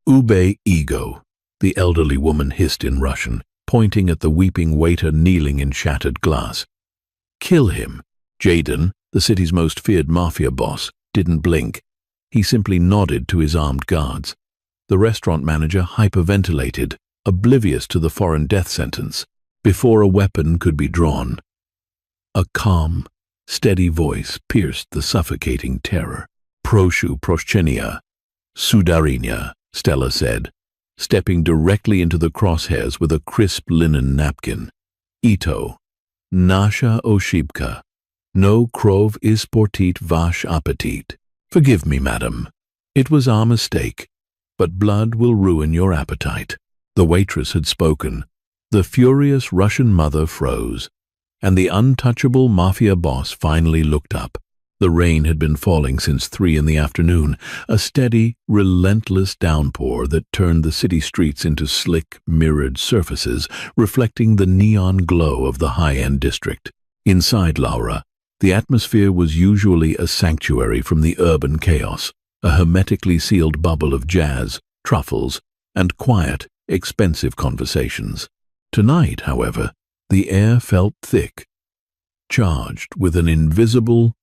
Ube ego, the elderly woman hissed in Russian, pointing at the weeping waiter kneeling in shattered glass. Kill him. Jaden, the city's most feared mafia boss, didn't blink. He simply nodded to his armed guards. The restaurant manager hyperventilated, oblivious to the foreign death sentence, before a weapon could be drawn. A calm, steady voice pierced the suffocating terror. Proshu proshchenia, Sudarinya, Stella said, stepping directly into the crosshairs with a crisp linen napkin. Ito, Nasha Oshibka, no krov isportit vash appetit. Forgive me, madam. It was our mistake, but blood will ruin your appetite. The waitress had spoken. The furious Russian mother froze, and the untouchable mafia boss finally looked up. The rain had been falling since 3 in the afternoon, a steady, relentless downpour that turned the city streets into slick, mirrored surfaces, reflecting the neon glow of the high-end district. Inside Laura, the atmosphere was usually a sanctuary from the urban chaos, a hermetically sealed bubble of jazz, truffles, and quiet, expensive conversations. Tonight, however, the air felt thick, charged with an invisible,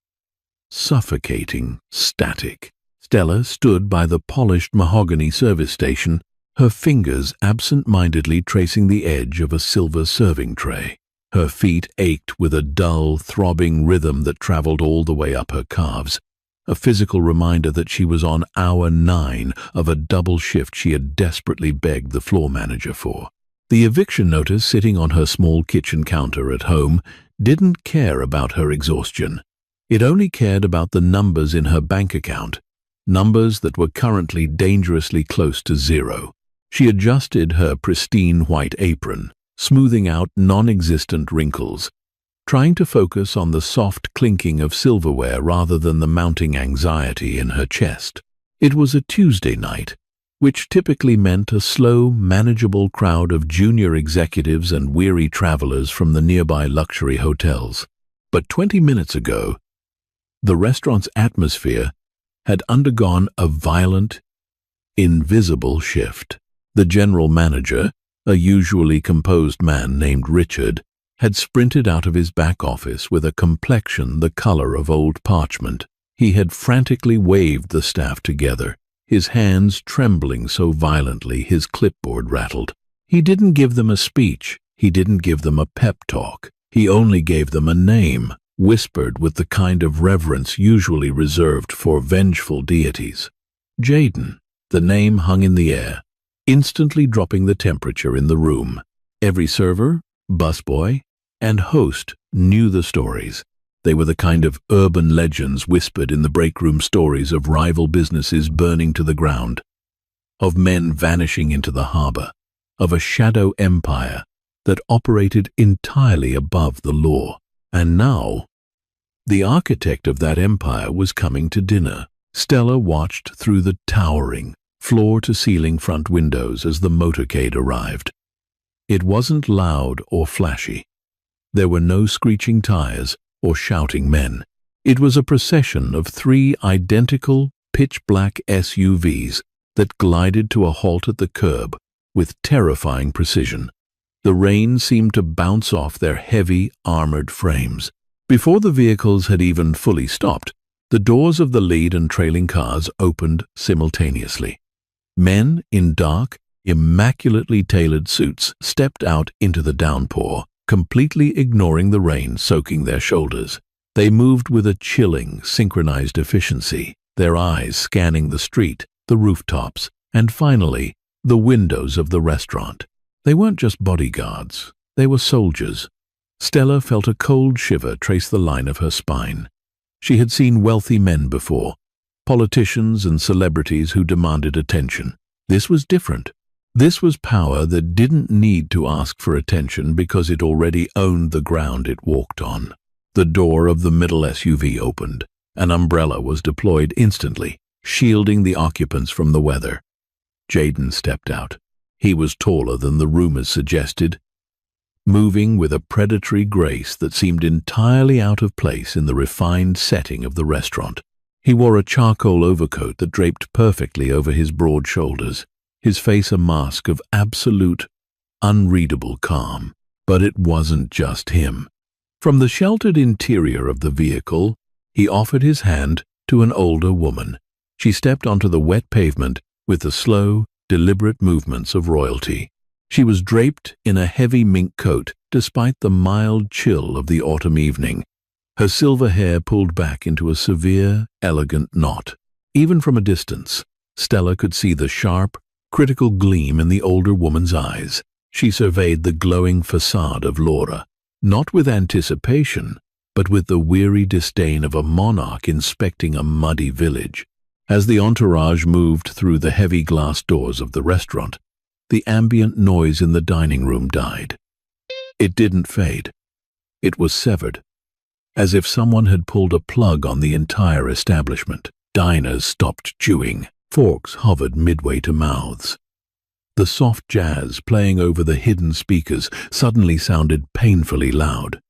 suffocating static. Stella stood by the polished mahogany service station, her fingers absent-mindedly tracing the edge of a silver serving tray. Her feet ached with a dull, throbbing rhythm that traveled all the way up her calves, a physical reminder that she was on hour 9 of a double shift she had desperately begged the floor manager for. The eviction notice sitting on her small kitchen counter at home didn't care about her exhaustion. It only cared about the numbers in her bank account, numbers that were currently dangerously close to 0. She adjusted her pristine white apron, smoothing out non-existent wrinkles, trying to focus on the soft clinking of silverware rather than the mounting anxiety in her chest. It was a Tuesday night, which typically meant a slow, manageable crowd of junior executives and weary travelers from the nearby luxury hotels. But 20 minutes ago, the restaurant's atmosphere had undergone a violent, invisible shift. The general manager, a usually composed man named Richard, had sprinted out of his back office with a complexion the color of old parchment. He had frantically waved the staff together, his hands trembling so violently his clipboard rattled. He didn't give them a speech. He didn't give them a pep talk. He only gave them a name, whispered with the kind of reverence usually reserved for vengeful deities. Jaden. The name hung in the air, instantly dropping the temperature in the room. Every server, busboy, and host knew the stories. They were the kind of urban legends whispered in the breakroom stories of rival businesses burning to the ground, of men vanishing into the harbor, of a shadow empire that operated entirely above the law. And now, the architect of that empire was coming to dinner. Stella watched through the towering, floor-to-ceiling front windows as the motorcade arrived. It wasn't loud or flashy. There were no screeching tires or shouting men. It was a procession of 3 identical, pitch-black SUVs that glided to a halt at the curb with terrifying precision. The rain seemed to bounce off their heavy, armored frames. Before the vehicles had even fully stopped, the doors of the lead and trailing cars opened simultaneously. Men in dark, immaculately tailored suits stepped out into the downpour, completely ignoring the rain soaking their shoulders. They moved with a chilling, synchronized efficiency, their eyes scanning the street, the rooftops, and finally, the windows of the restaurant. They weren't just bodyguards, they were soldiers. Stella felt a cold shiver trace the line of her spine. She had seen wealthy men before, politicians and celebrities who demanded attention. This was different. This was power that didn't need to ask for attention because it already owned the ground it walked on. The door of the middle SUV opened. An umbrella was deployed instantly, shielding the occupants from the weather. Jaden stepped out. He was taller than the rumors suggested, moving with a predatory grace that seemed entirely out of place in the refined setting of the restaurant. He wore a charcoal overcoat that draped perfectly over his broad shoulders. his face a mask of absolute, unreadable calm. But it wasn't just him. From the sheltered interior of the vehicle, he offered his hand to an older woman. She stepped onto the wet pavement with the slow, deliberate movements of royalty. She was draped in a heavy mink coat despite the mild chill of the autumn evening, her silver hair pulled back into a severe, elegant knot. Even from a distance, Stella could see the sharp, critical gleam in the older woman's eyes. She surveyed the glowing facade of Laura, not with anticipation, but with the weary disdain of a monarch inspecting a muddy village. As the entourage moved through the heavy glass doors of the restaurant, the ambient noise in the dining room died. It didn't fade. It was severed, as if someone had pulled a plug on the entire establishment. Diners stopped chewing. Forks hovered midway to mouths. The soft jazz playing over the hidden speakers suddenly sounded painfully loud.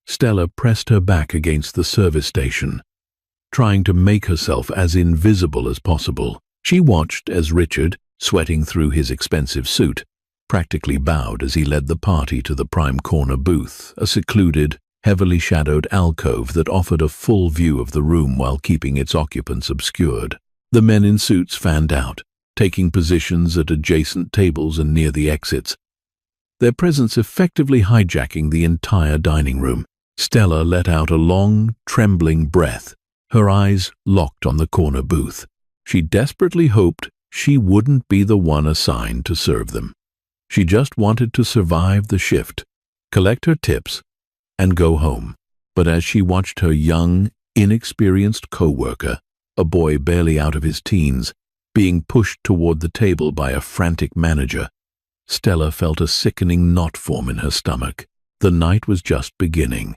Stella pressed her back against the service station, trying to make herself as invisible as possible. She watched as Richard, sweating through his expensive suit, practically bowed as he led the party to the prime corner booth, a secluded, heavily shadowed alcove that offered a full view of the room while keeping its occupants obscured. The men in suits fanned out, taking positions at adjacent tables and near the exits, their presence effectively hijacking the entire dining room. Stella let out a long, trembling breath, her eyes locked on the corner booth. She desperately hoped she wouldn't be the one assigned to serve them. She just wanted to survive the shift, collect her tips, and go home. But as she watched her young, inexperienced co-worker, a boy barely out of his teens, being pushed toward the table by a frantic manager, Stella felt a sickening knot form in her stomach. The night was just beginning,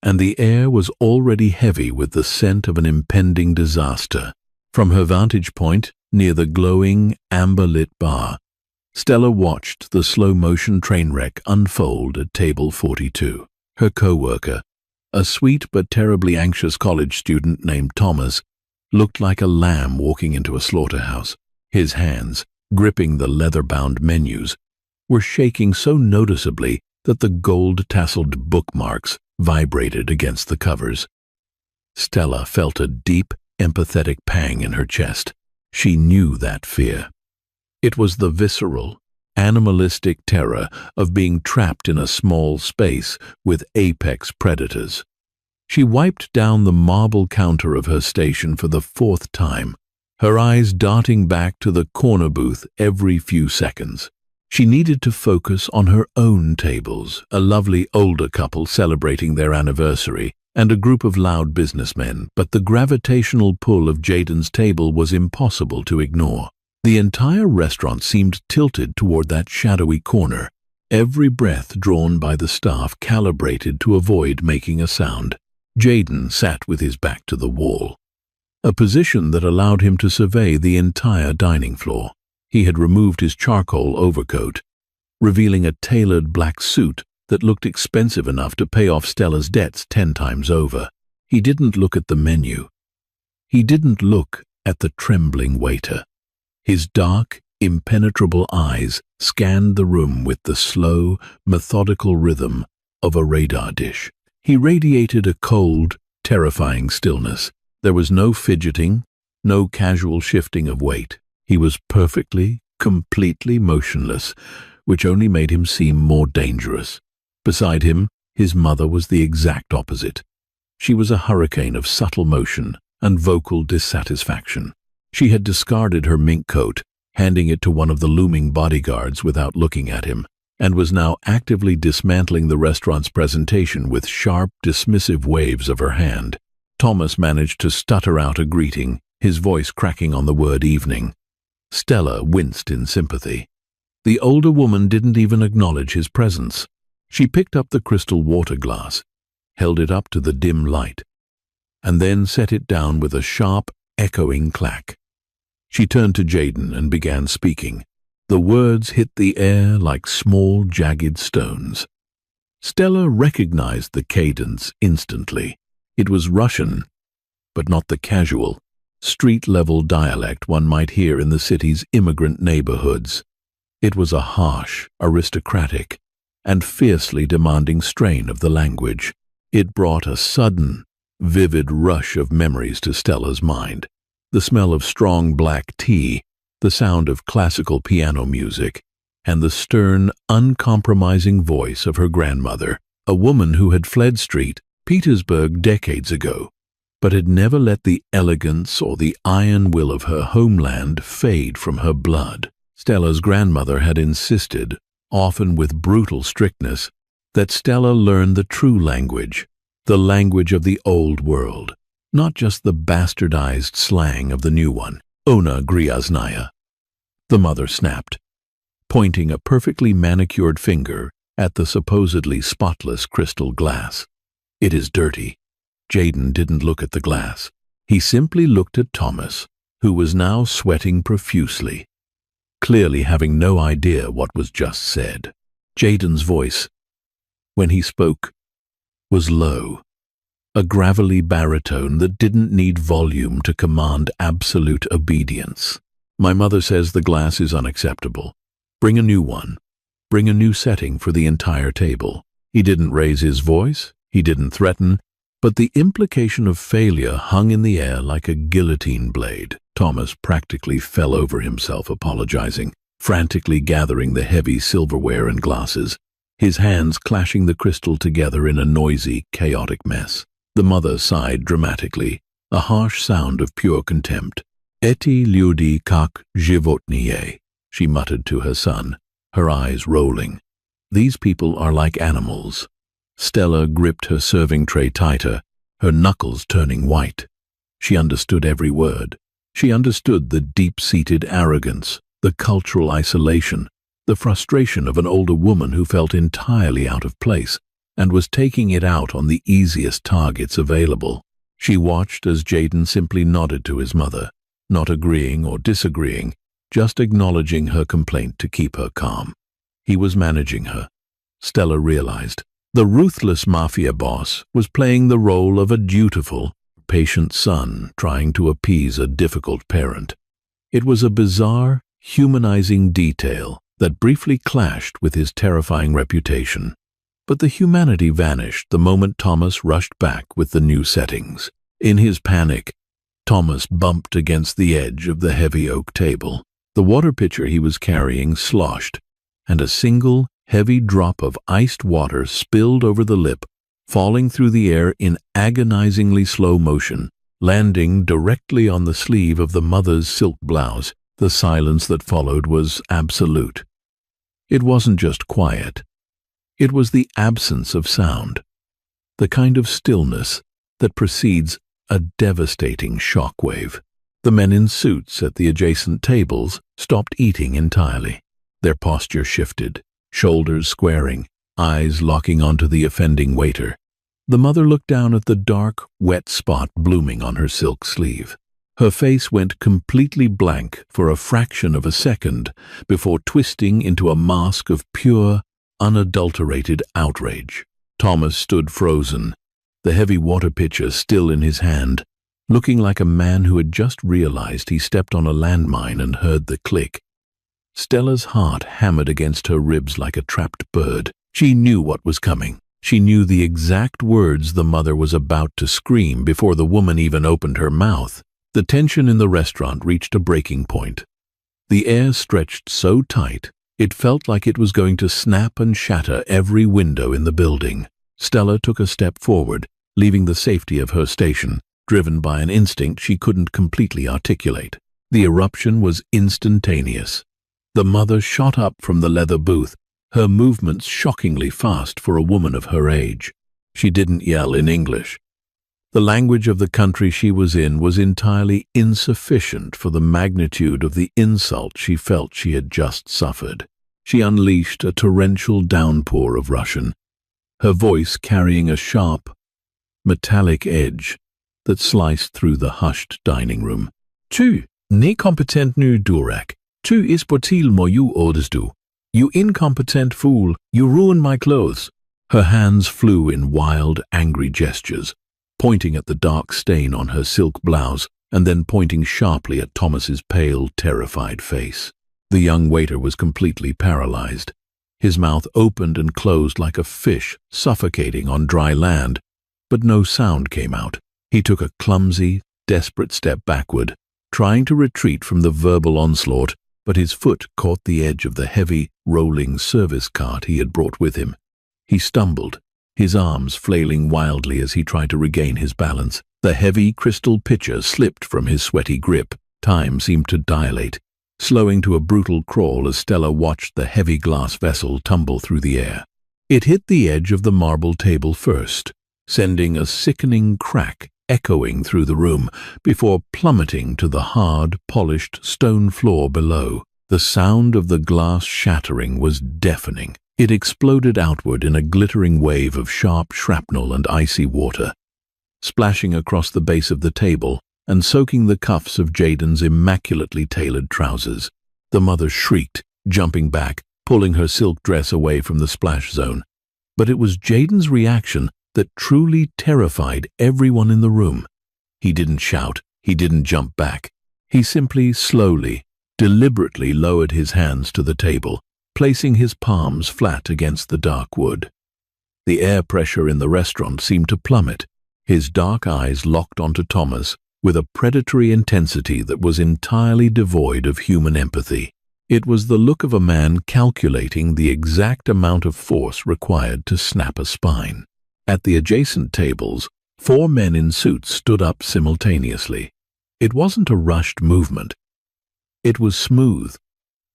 and the air was already heavy with the scent of an impending disaster. From her vantage point, near the glowing, amber-lit bar, Stella watched the slow-motion train wreck unfold at table 42. Her co-worker, a sweet but terribly anxious college student named Thomas, looked like a lamb walking into a slaughterhouse. His hands, gripping the leather-bound menus, were shaking so noticeably that the gold-tasseled bookmarks vibrated against the covers. Stella felt a deep, empathetic pang in her chest. She knew that fear. It was the visceral, animalistic terror of being trapped in a small space with apex predators. She wiped down the marble counter of her station for the 4th time, her eyes darting back to the corner booth every few seconds. She needed to focus on her own tables, a lovely older couple celebrating their anniversary, and a group of loud businessmen, but the gravitational pull of Jaden's table was impossible to ignore. The entire restaurant seemed tilted toward that shadowy corner, every breath drawn by the staff calibrated to avoid making a sound. Jaden sat with his back to the wall, a position that allowed him to survey the entire dining floor. He had removed his charcoal overcoat, revealing a tailored black suit that looked expensive enough to pay off Stella's debts 10 times over. He didn't look at the menu. He didn't look at the trembling waiter. His dark, impenetrable eyes scanned the room with the slow, methodical rhythm of a radar dish. He radiated a cold, terrifying stillness. There was no fidgeting, no casual shifting of weight. He was perfectly, completely motionless, which only made him seem more dangerous. Beside him, his mother was the exact opposite. She was a hurricane of subtle motion and vocal dissatisfaction. She had discarded her mink coat, handing it to one of the looming bodyguards without looking at him, and was now actively dismantling the restaurant's presentation with sharp, dismissive waves of her hand. Thomas managed to stutter out a greeting, his voice cracking on the word evening. Stella winced in sympathy. The older woman didn't even acknowledge his presence. She picked up the crystal water glass, held it up to the dim light, and then set it down with a sharp, echoing clack. She turned to Jaden and began speaking. The words hit the air like small, jagged stones. Stella recognized the cadence instantly. It was Russian, but not the casual, street-level dialect one might hear in the city's immigrant neighborhoods. It was a harsh, aristocratic, and fiercely demanding strain of the language. It brought a sudden, vivid rush of memories to Stella's mind. The smell of strong black tea, the sound of classical piano music, and the stern, uncompromising voice of her grandmother, a woman who had fled St. Petersburg decades ago, but had never let the elegance or the iron will of her homeland fade from her blood. Stella's grandmother had insisted, often with brutal strictness, that Stella learn the true language, the language of the old world, not just the bastardized slang of the new one. Ona Gryaznaya. The mother snapped, pointing a perfectly manicured finger at the supposedly spotless crystal glass. It is dirty. Jaden didn't look at the glass. He simply looked at Thomas, who was now sweating profusely, clearly having no idea what was just said. Jaden's voice, when he spoke, was low, a gravelly baritone that didn't need volume to command absolute obedience. My mother says the glass is unacceptable. Bring a new one. Bring a new setting for the entire table. He didn't raise his voice, he didn't threaten, but the implication of failure hung in the air like a guillotine blade. Thomas practically fell over himself apologizing, frantically gathering the heavy silverware and glasses, his hands clashing the crystal together in a noisy, chaotic mess. The mother sighed dramatically, a harsh sound of pure contempt. "Eti ljudi kak životnie," she muttered to her son, her eyes rolling. "These people are like animals." Stella gripped her serving tray tighter, her knuckles turning white. She understood every word. She understood the deep-seated arrogance, the cultural isolation, the frustration of an older woman who felt entirely out of place and was taking it out on the easiest targets available. She watched as Jaden simply nodded to his mother, not agreeing or disagreeing, just acknowledging her complaint to keep her calm. He was managing her. Stella realized. The ruthless mafia boss was playing the role of a dutiful, patient son trying to appease a difficult parent. It was a bizarre, humanizing detail that briefly clashed with his terrifying reputation. But the humanity vanished the moment Thomas rushed back with the new settings. In his panic, Thomas bumped against the edge of the heavy oak table. The water pitcher he was carrying sloshed, and a single, heavy drop of iced water spilled over the lip, falling through the air in agonizingly slow motion, landing directly on the sleeve of the mother's silk blouse. The silence that followed was absolute. It wasn't just quiet. It was the absence of sound, the kind of stillness that precedes a devastating shockwave. The men in suits at the adjacent tables stopped eating entirely. Their posture shifted, shoulders squaring, eyes locking onto the offending waiter. The mother looked down at the dark, wet spot blooming on her silk sleeve. Her face went completely blank for a fraction of a second before twisting into a mask of pure, unadulterated outrage. Thomas stood frozen, the heavy water pitcher still in his hand, looking like a man who had just realized he stepped on a landmine and heard the click. Stella's heart hammered against her ribs like a trapped bird. She knew what was coming. She knew the exact words the mother was about to scream before the woman even opened her mouth. The tension in the restaurant reached a breaking point. The air stretched so tight, it felt like it was going to snap and shatter every window in the building. Stella took a step forward, leaving the safety of her station, driven by an instinct she couldn't completely articulate. The eruption was instantaneous. The mother shot up from the leather booth, her movements shockingly fast for a woman of her age. She didn't yell in English. The language of the country she was in was entirely insufficient for the magnitude of the insult she felt she had just suffered. She unleashed a torrential downpour of Russian, her voice carrying a sharp, metallic edge that sliced through the hushed dining room. "Tu, nekompetentnu durak, tu isportil moju ordesdu. You incompetent fool, you ruined my clothes." Her hands flew in wild, angry gestures, pointing at the dark stain on her silk blouse and then pointing sharply at Thomas's pale, terrified face. The young waiter was completely paralyzed. His mouth opened and closed like a fish suffocating on dry land, but no sound came out. He took a clumsy, desperate step backward, trying to retreat from the verbal onslaught, but his foot caught the edge of the heavy, rolling service cart he had brought with him. He stumbled, his arms flailing wildly as he tried to regain his balance. The heavy crystal pitcher slipped from his sweaty grip. Time seemed to dilate, slowing to a brutal crawl as Stella watched the heavy glass vessel tumble through the air. It hit the edge of the marble table first, sending a sickening crack echoing through the room before plummeting to the hard, polished stone floor below. The sound of the glass shattering was deafening. It exploded outward in a glittering wave of sharp shrapnel and icy water, splashing across the base of the table and soaking the cuffs of Jaden's immaculately tailored trousers. The mother shrieked, jumping back, pulling her silk dress away from the splash zone. But it was Jaden's reaction that truly terrified everyone in the room. He didn't shout, he didn't jump back. He simply, slowly, deliberately lowered his hands to the table, placing his palms flat against the dark wood. The air pressure in the restaurant seemed to plummet. His dark eyes locked onto Thomas with a predatory intensity that was entirely devoid of human empathy. It was the look of a man calculating the exact amount of force required to snap a spine. At the adjacent tables, 4 men in suits stood up simultaneously. It wasn't a rushed movement. It was smooth,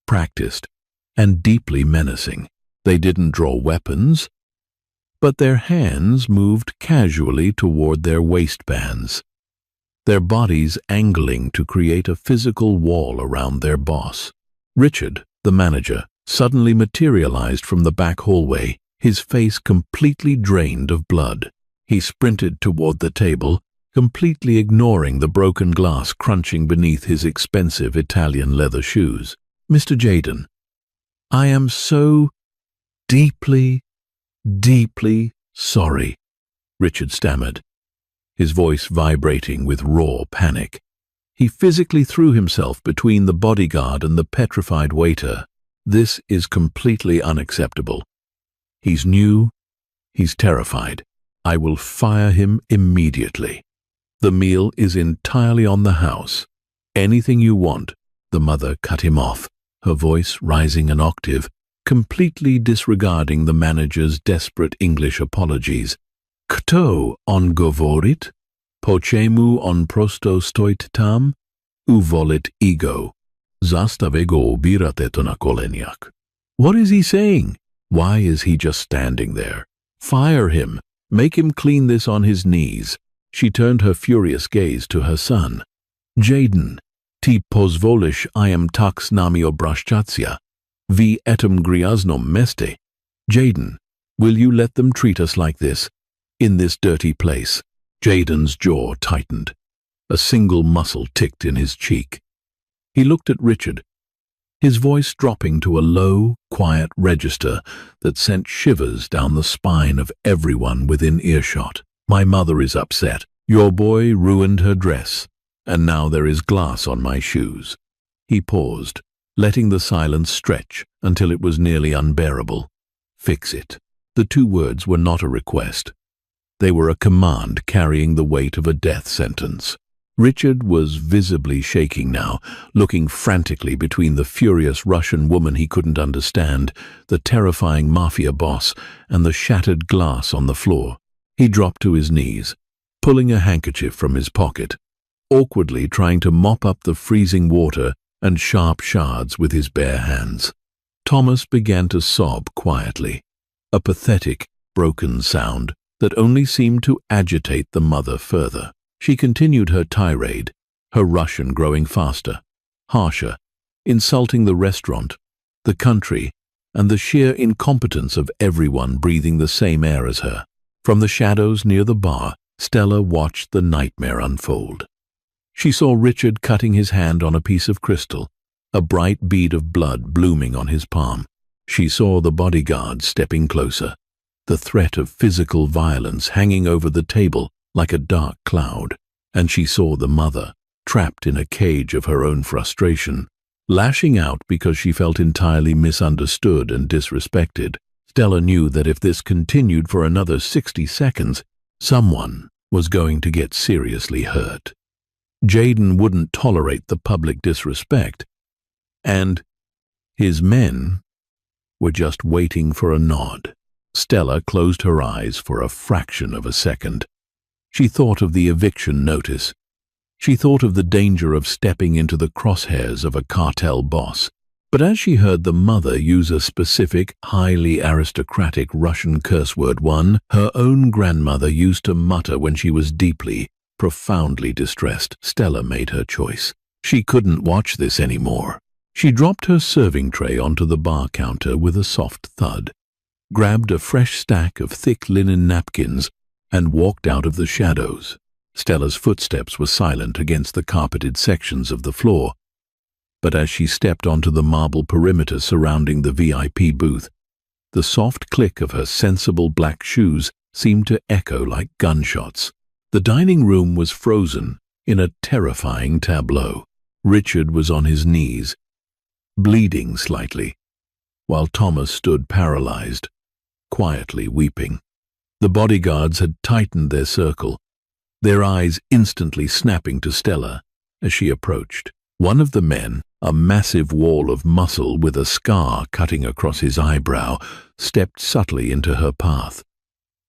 practiced, and deeply menacing. They didn't draw weapons, but their hands moved casually toward their waistbands, their bodies angling to create a physical wall around their boss. Richard, the manager, suddenly materialized from the back hallway, his face completely drained of blood. He sprinted toward the table, completely ignoring the broken glass crunching beneath his expensive Italian leather shoes. "Mr. Jaden, I am so deeply sorry," Richard stammered, his voice vibrating with raw panic. He physically threw himself between the bodyguard and the petrified waiter. "This is completely unacceptable. He's new, he's terrified. I will fire him immediately. The meal is entirely on the house. Anything you want." The mother cut him off, her voice rising an octave, completely disregarding the manager's desperate English apologies. "Kto on govorit? Poczemu on prosto stoit tam? Uvolit ego. Zastavego birateto na koleniach." What is he saying? Why is he just standing there? Fire him. Make him clean this on his knees. She turned her furious gaze to her son. "Jaden, ti pozvolish I am tax nami obrashchatsya. Vi etum griaznom meste." Jaden, will you let them treat us like this, in this dirty place? Jaden's jaw tightened. A single muscle ticked in his cheek. He looked at Richard, his voice dropping to a low, quiet register that sent shivers down the spine of everyone within earshot. "My mother is upset. Your boy ruined her dress, and now there is glass on my shoes." He paused, letting the silence stretch until it was nearly unbearable. "Fix it." The 2 words were not a request. They were a command carrying the weight of a death sentence. Richard was visibly shaking now, looking frantically between the furious Russian woman he couldn't understand, the terrifying Mafia boss, and the shattered glass on the floor. He dropped to his knees, pulling a handkerchief from his pocket, awkwardly trying to mop up the freezing water and sharp shards with his bare hands. Thomas began to sob quietly, a pathetic, broken sound that only seemed to agitate the mother further. She continued her tirade, her Russian growing faster, harsher, insulting the restaurant, the country, and the sheer incompetence of everyone breathing the same air as her. From the shadows near the bar, Stella watched the nightmare unfold. She saw Richard cutting his hand on a piece of crystal, a bright bead of blood blooming on his palm. She saw the bodyguard stepping closer, the threat of physical violence hanging over the table like a dark cloud, and she saw the mother, trapped in a cage of her own frustration, lashing out because she felt entirely misunderstood and disrespected. Stella knew that if this continued for another 60 seconds, someone was going to get seriously hurt. Jaden wouldn't tolerate the public disrespect, and his men were just waiting for a nod. Stella closed her eyes for a fraction of a second. She thought of the eviction notice. She thought of the danger of stepping into the crosshairs of a cartel boss. But as she heard the mother use a specific, highly aristocratic Russian curse word, one her own grandmother used to mutter when she was deeply, profoundly distressed, Stella made her choice. She couldn't watch this anymore. She dropped her serving tray onto the bar counter with a soft thud, grabbed a fresh stack of thick linen napkins, and walked out of the shadows. Stella's footsteps were silent against the carpeted sections of the floor, but as she stepped onto the marble perimeter surrounding the VIP booth, the soft click of her sensible black shoes seemed to echo like gunshots. The dining room was frozen in a terrifying tableau. Richard was on his knees, bleeding slightly, while Thomas stood paralyzed, quietly weeping. The bodyguards had tightened their circle, their eyes instantly snapping to Stella as she approached. One of the men, a massive wall of muscle with a scar cutting across his eyebrow, stepped subtly into her path,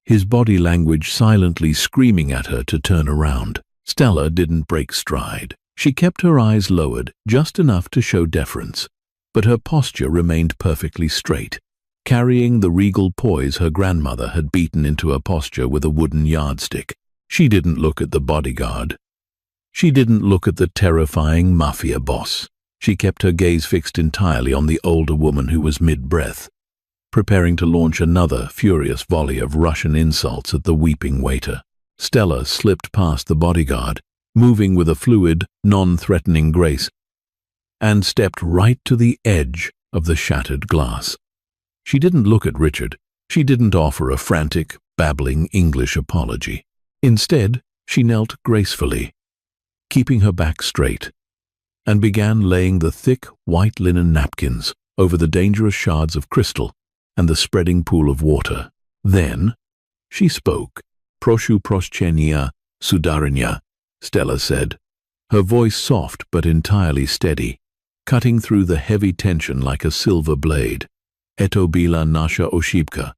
his body language silently screaming at her to turn around. Stella didn't break stride. She kept her eyes lowered, just enough to show deference, but her posture remained perfectly straight, carrying the regal poise her grandmother had beaten into a posture with a wooden yardstick. She didn't look at the bodyguard. She didn't look at the terrifying Mafia boss. She kept her gaze fixed entirely on the older woman who was mid-breath, preparing to launch another furious volley of Russian insults at the weeping waiter. Stella slipped past the bodyguard, moving with a fluid, non-threatening grace, and stepped right to the edge of the shattered glass. She didn't look at Richard. She didn't offer a frantic, babbling English apology. Instead, she knelt gracefully, keeping her back straight, and began laying the thick, white linen napkins over the dangerous shards of crystal and the spreading pool of water. Then she spoke. "Proshu proshchenia, sudaranya," Stella said, her voice soft but entirely steady, cutting through the heavy tension like a silver blade. "Eto bila nasha oshibka.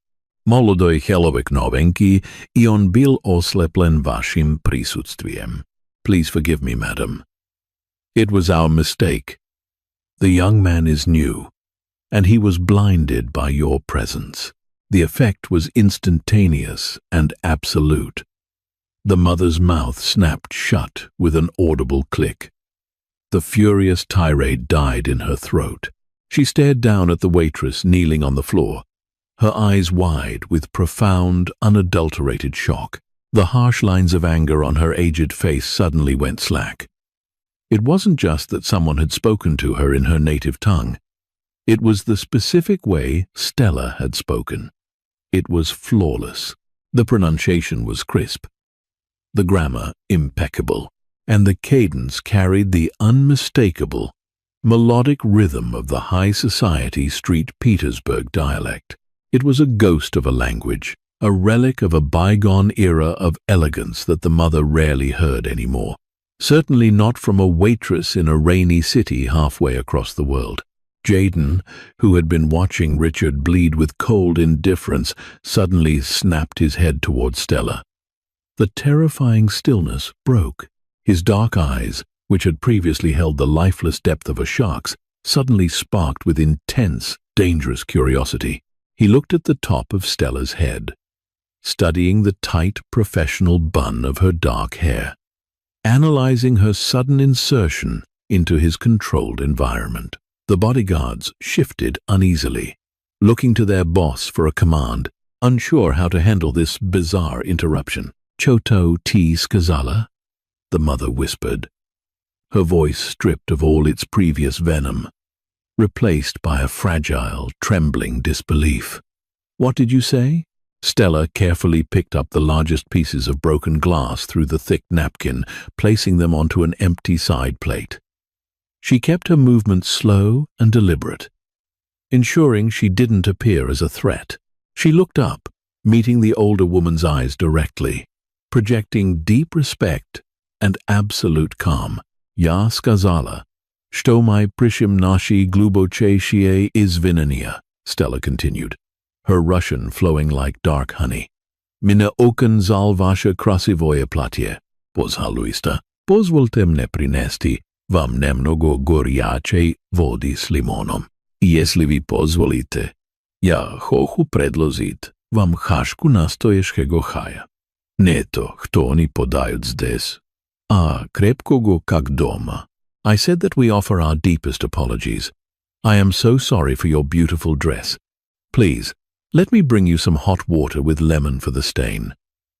Molodoj helovek novenki I on bil osleplen vašim prisutstvijem. Please forgive me, madam. It was our mistake. The young man is new, and he was blinded by your presence." The effect was instantaneous and absolute. The mother's mouth snapped shut with an audible click. The furious tirade died in her throat. She stared down at the waitress kneeling on the floor, her eyes wide with profound, unadulterated shock. The harsh lines of anger on her aged face suddenly went slack. It wasn't just that someone had spoken to her in her native tongue. It was the specific way Stella had spoken. It was flawless. The pronunciation was crisp, the grammar impeccable, and the cadence carried the unmistakable, melodic rhythm of the high society St. Petersburg dialect. It was a ghost of a language, a relic of a bygone era of elegance that the mother rarely heard anymore. Certainly not from a waitress in a rainy city halfway across the world. Jaden, who had been watching Richard bleed with cold indifference, suddenly snapped his head toward Stella. The terrifying stillness broke. His dark eyes, which had previously held the lifeless depth of a shark's, suddenly sparked with intense, dangerous curiosity. He looked at the top of Stella's head, studying the tight, professional bun of her dark hair, analyzing her sudden insertion into his controlled environment. The bodyguards shifted uneasily, looking to their boss for a command, unsure how to handle this bizarre interruption. "Choto T. Skazala," the mother whispered, her voice stripped of all its previous venom, replaced by a fragile, trembling disbelief. "What did you say?" Stella carefully picked up the largest pieces of broken glass through the thick napkin, placing them onto an empty side plate. She kept her movements slow and deliberate, ensuring she didn't appear as a threat. She looked up, meeting the older woman's eyes directly, projecting deep respect and absolute calm. "Ja skazala, što my prishim nashi glubocheshie izvinenia," Stella continued, her Russian flowing like dark honey. "Mina okan zal vaše krasivoje platje. Pozhaluista, pozvolte mne prinesti vam nemnogo gorjačej vodi s limonom. Jesli vi pozvolite, ja hoću predložit vam hašku nastoješkego haja. Neto, hto oni podajut zdes. A krepkogo kak doma." I said that we offer our deepest apologies. I am so sorry for your beautiful dress. Please, let me bring you some hot water with lemon for the stain.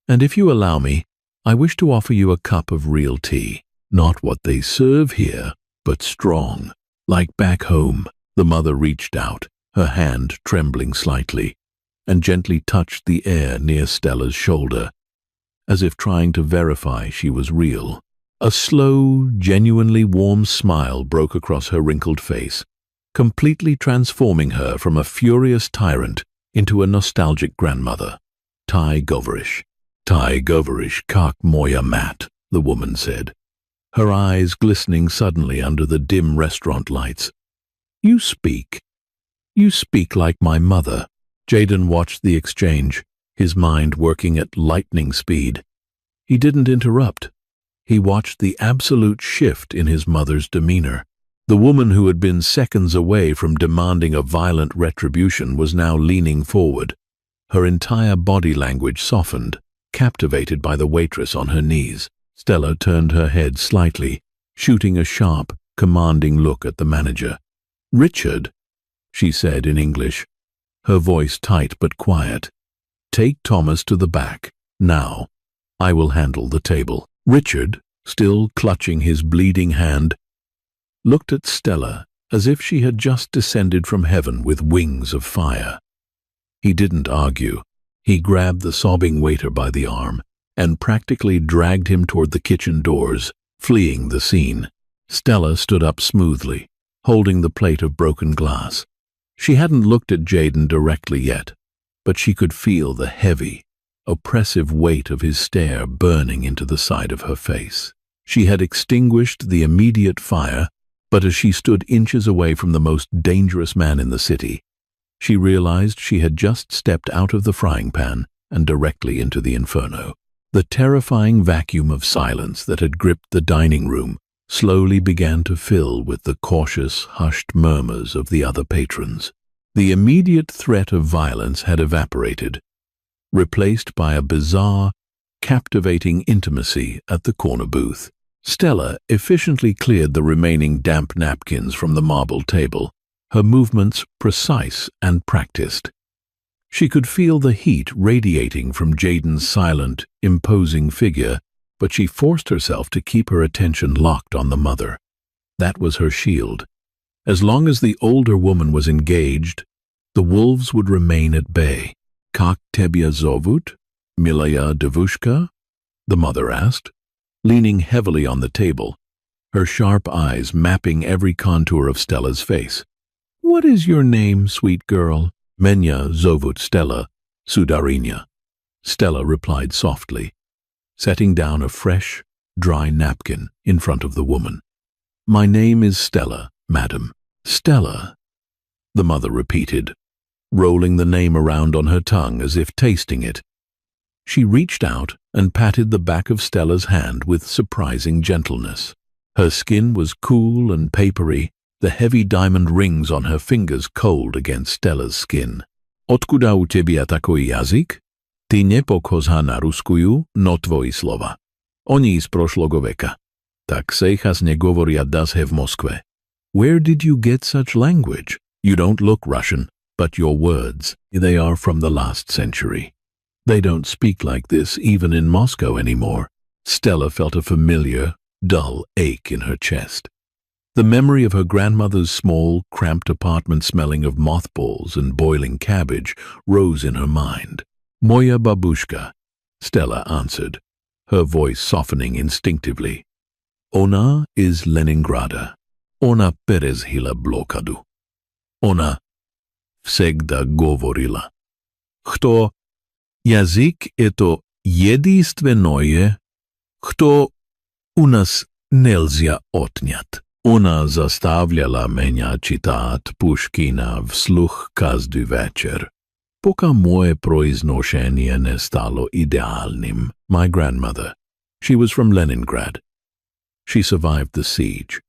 And if you allow me, I wish to offer you a cup of real tea. Not what they serve here, but strong. Like back home. The mother reached out, her hand trembling slightly, and gently touched the air near Stella's shoulder, as if trying to verify she was real. A slow, genuinely warm smile broke across her wrinkled face, completely transforming her from a furious tyrant into a nostalgic grandmother. "Tai govorish kak moya mat," the woman said, her eyes glistening suddenly under the dim restaurant lights. You speak like my mother." Jaden watched the exchange, his mind working at lightning speed. He didn't interrupt. He watched the absolute shift in his mother's demeanor. The woman who had been seconds away from demanding a violent retribution was now leaning forward. Her entire body language softened, captivated by the waitress on her knees. Stella turned her head slightly, shooting a sharp, commanding look at the manager. "Richard," she said in English, her voice tight but quiet, "take Thomas to the back. Now, I will handle the table." Richard, still clutching his bleeding hand, looked at Stella as if she had just descended from heaven with wings of fire. He didn't argue. He grabbed the sobbing waiter by the arm and practically dragged him toward the kitchen doors, fleeing the scene. Stella stood up smoothly, holding the plate of broken glass. She hadn't looked at Jaden directly yet, but she could feel the heavy, oppressive weight of his stare burning into the side of her face. She had extinguished the immediate fire, but as she stood inches away from the most dangerous man in the city, she realized she had just stepped out of the frying pan and directly into the inferno. The terrifying vacuum of silence that had gripped the dining room slowly began to fill with the cautious, hushed murmurs of the other patrons. The immediate threat of violence had evaporated, replaced by a bizarre, captivating intimacy at the corner booth. Stella efficiently cleared the remaining damp napkins from the marble table, her movements precise and practiced. She could feel the heat radiating from Jaden's silent, imposing figure, but she forced herself to keep her attention locked on the mother. That was her shield. As long as the older woman was engaged, the wolves would remain at bay. "Kak tebya zovut, Milaya devushka?" the mother asked, leaning heavily on the table, her sharp eyes mapping every contour of Stella's face. "What is your name, sweet girl?" "Menya zovut Stella, Sudarinya," Stella replied softly, setting down a fresh, dry napkin in front of the woman. "My name is Stella, madam." "Stella," the mother repeated, rolling the name around on her tongue as if tasting it. She reached out and patted the back of Stella's hand with surprising gentleness. Her skin was cool and papery, the heavy diamond rings on her fingers cold against Stella's skin. "Odkuda u tebie takoi jazyk? Ty nie pokhoza na ruskuju, no tvoji slova. Oni z prošlogo veka. Tak sejas nie govoria dashe v Moskve." "Where did you get such language? You don't look Russian, but your words, they are from the last century. They don't speak like this even in Moscow anymore." Stella felt a familiar, dull ache in her chest. The memory of her grandmother's small, cramped apartment smelling of mothballs and boiling cabbage rose in her mind. Moja babushka, Stella answered, her voice softening instinctively. Ona is Leningrada. Ona perezhila blokadu. Ona всегда говорила, что язык — это единственное, что у нас нельзя отнять. Она заставляла меня читать Пушкина вслух каждый вечер, пока мое произношение не стало идеальным. My grandmother. She was from Leningrad. She survived the siege.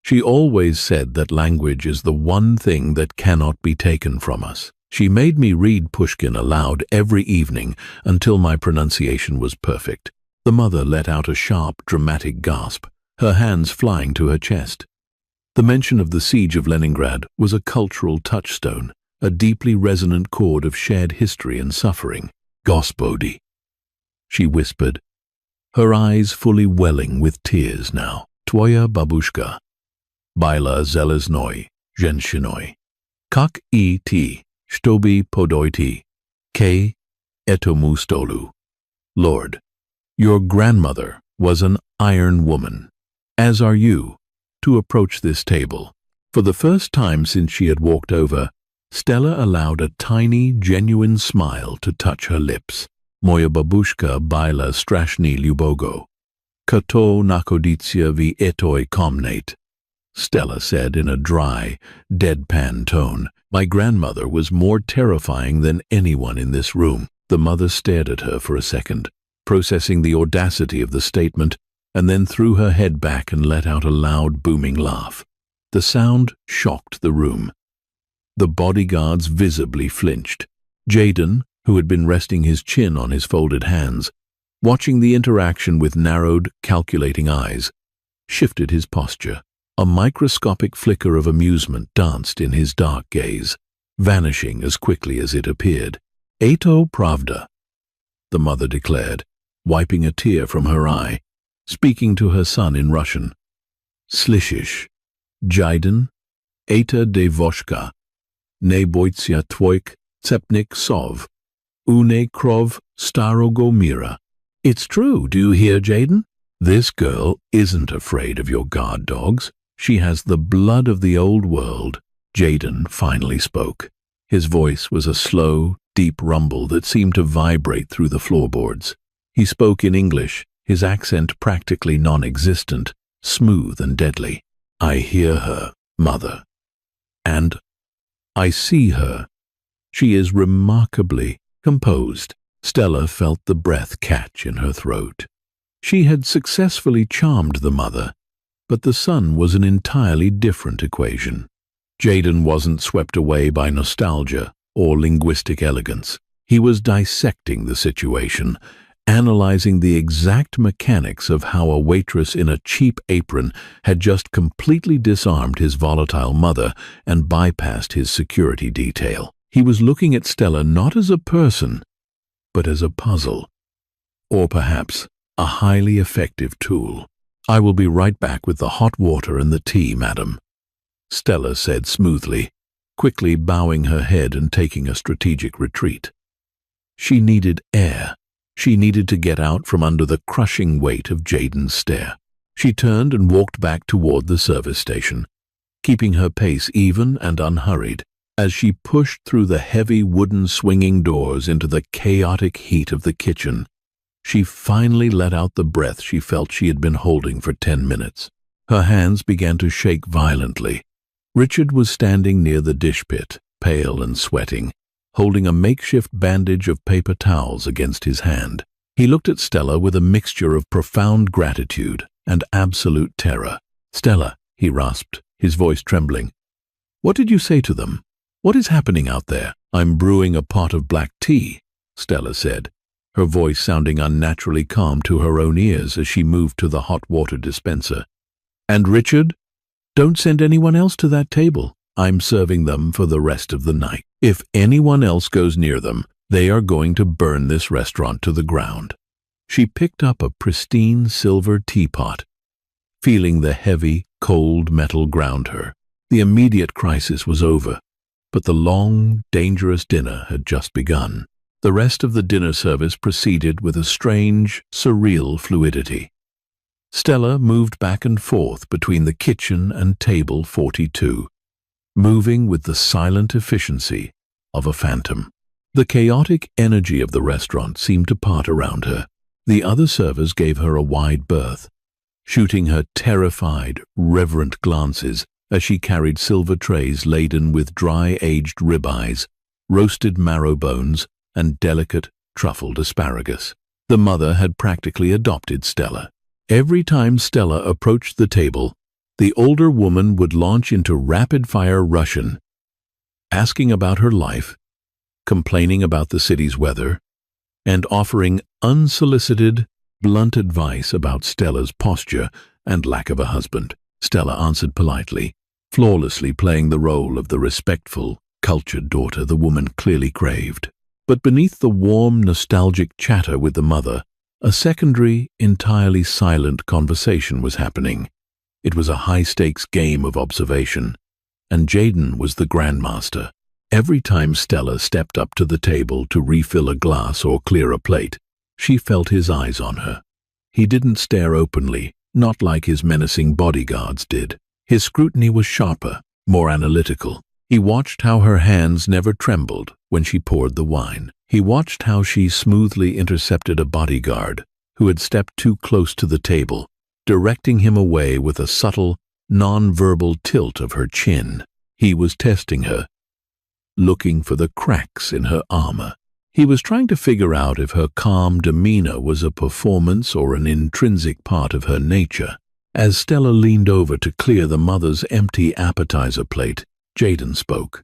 She always said that language is the one thing that cannot be taken from us. She made me read Pushkin aloud every evening until my pronunciation was perfect. The mother let out a sharp, dramatic gasp, her hands flying to her chest. The mention of the siege of Leningrad was a cultural touchstone, a deeply resonant chord of shared history and suffering. Gospodi, she whispered, her eyes fully welling with tears now. Tvoya babushka. Baila zeleznoi, zhenshinoi. Kak I ti, shtobi podoiti, ke etomu stolu. Lord, your grandmother was an iron woman, as are you, to approach this table. For the first time since she had walked over, Stella allowed a tiny, genuine smile to touch her lips. Moja babushka baila strashny lubogo. Kato nakoditsia vi etoi komnate. Stella said in a dry, deadpan tone. My grandmother was more terrifying than anyone in this room. The mother stared at her for a second, processing the audacity of the statement, and then threw her head back and let out a loud, booming laugh. The sound shocked the room. The bodyguards visibly flinched. Jaden, who had been resting his chin on his folded hands, watching the interaction with narrowed, calculating eyes, shifted his posture. A microscopic flicker of amusement danced in his dark gaze, vanishing as quickly as it appeared. Eto pravda, the mother declared, wiping a tear from her eye, speaking to her son in Russian. Slishish, Jaden, eta devoshka, ne boitsia tvoik, tsepnik sov, une krov starogo mira. It's true, do you hear, Jaden? This girl isn't afraid of your guard dogs. She has the blood of the old world. Jaden finally spoke. His voice was a slow, deep rumble that seemed to vibrate through the floorboards. He spoke in English, his accent practically non-existent, smooth and deadly. I hear her, mother. And I see her. She is remarkably composed. Stella felt the breath catch in her throat. She had successfully charmed the mother, but the son was an entirely different equation. Jaden wasn't swept away by nostalgia or linguistic elegance. He was dissecting the situation, analyzing the exact mechanics of how a waitress in a cheap apron had just completely disarmed his volatile mother and bypassed his security detail. He was looking at Stella not as a person, but as a puzzle, or perhaps a highly effective tool. I will be right back with the hot water and the tea, madam, Stella said smoothly, quickly bowing her head and taking a strategic retreat. She needed air. She needed to get out from under the crushing weight of Jaden's stare. She turned and walked back toward the service station, keeping her pace even and unhurried. As she pushed through the heavy wooden swinging doors into the chaotic heat of the kitchen, she finally let out the breath she felt she had been holding for 10 minutes. Her hands began to shake violently. Richard was standing near the dish pit, pale and sweating, holding a makeshift bandage of paper towels against his hand. He looked at Stella with a mixture of profound gratitude and absolute terror. Stella, he rasped, his voice trembling. What did you say to them? What is happening out there? I'm brewing a pot of black tea, Stella said, her voice sounding unnaturally calm to her own ears as she moved to the hot water dispenser. And Richard, don't send anyone else to that table. I'm serving them for the rest of the night. If anyone else goes near them, they are going to burn this restaurant to the ground. She picked up a pristine silver teapot, feeling the heavy, cold metal ground her. The immediate crisis was over, but the long, dangerous dinner had just begun. The rest of the dinner service proceeded with a strange, surreal fluidity. Stella moved back and forth between the kitchen and table 42, moving with the silent efficiency of a phantom. The chaotic energy of the restaurant seemed to part around her. The other servers gave her a wide berth, shooting her terrified, reverent glances as she carried silver trays laden with dry-aged ribeyes, roasted marrow bones, and delicate, truffled asparagus. The mother had practically adopted Stella. Every time Stella approached the table, the older woman would launch into rapid-fire Russian, asking about her life, complaining about the city's weather, and offering unsolicited, blunt advice about Stella's posture and lack of a husband. Stella answered politely, flawlessly playing the role of the respectful, cultured daughter the woman clearly craved. But beneath the warm, nostalgic chatter with the mother, a secondary, entirely silent conversation was happening. It was a high-stakes game of observation, and Jaden was the grandmaster. Every time Stella stepped up to the table to refill a glass or clear a plate, she felt his eyes on her. He didn't stare openly, not like his menacing bodyguards did. His scrutiny was sharper, more analytical. He watched how her hands never trembled when she poured the wine. He watched how she smoothly intercepted a bodyguard who had stepped too close to the table, directing him away with a subtle, non-verbal tilt of her chin. He was testing her, looking for the cracks in her armor. He was trying to figure out if her calm demeanor was a performance or an intrinsic part of her nature. As Stella leaned over to clear the mother's empty appetizer plate, Jaden spoke.